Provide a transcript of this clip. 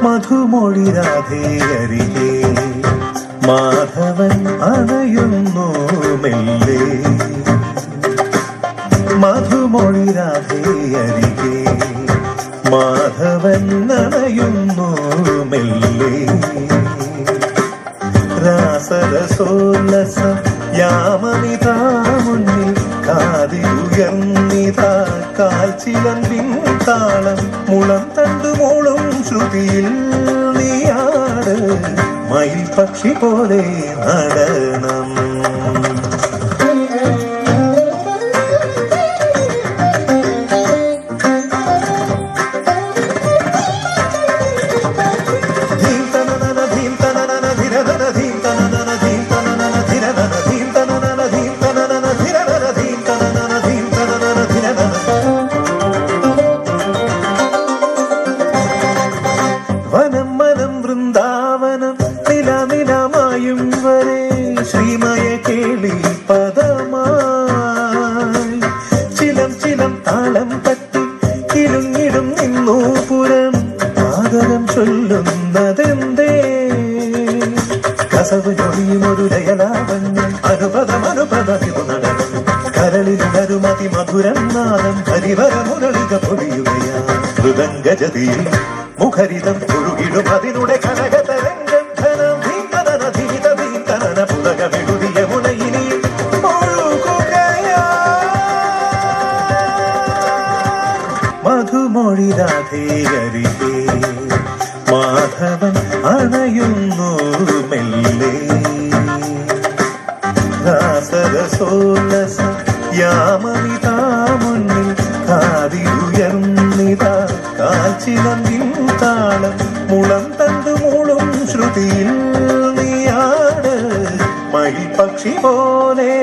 മധുമൊഴി രാധേയരികെ മാധവൻ അണയുന്നു മെല്ലെ. മധുമൊഴി രാധേയരികെ മാധവൻ അണയുന്നു മെല്ലെ. രാസരസോല്ലസ യാമമിതാ മുന്നിൽ കാതിലുയർന്നിതാ കാൽച്ചിലമ്പിൻ താളം മുളം തണ്ടുമോളും ശ്രുതിയിൽ നീയാട് മയിൽ പക്ഷി പോലെ നടനം. വൃന്ദാവനം നിലനിലമായും വരെ ശ്രീമയ കേളി പദമായി ചിലം ചിലം താളം തട്ടി കിലുങ്ങിടും നിന്നു പുരം ആദരം ചൊല്ലുന്നതെന്തേ. കസവ് ഞൊഴിയും ഒരു ലയലാവണ്യം അനുപദമനുപദമിതു നടനം കരളിലരുമതി മധുരം നാദം ഹരിവര മുരളിക പൊടിയുകയാ മൃദംഗജതിയിൽ മുഖരിതം ഒഴുകിടും അതിനുടെ കനകതരംഗം ധനം ധീതന ധീത ധീതന പുതകമെഴുതിയ മുനയിനി ഒഴുകുകയാ. മധുമൊഴി രാധേയരികെ മാധവൻ അണയുന്നു മെല്ലെ. രാസരസോല്ലസ യാമമിതാ മുന്നിൽ കാതിലുയർന്നിതാ കാൽച്ചിലമ്പിൻ താളം മുളം തണ്ടുമൂളും ശ്രുതിയിൽ നീയാട് മയിൽ പക്ഷി പോലെ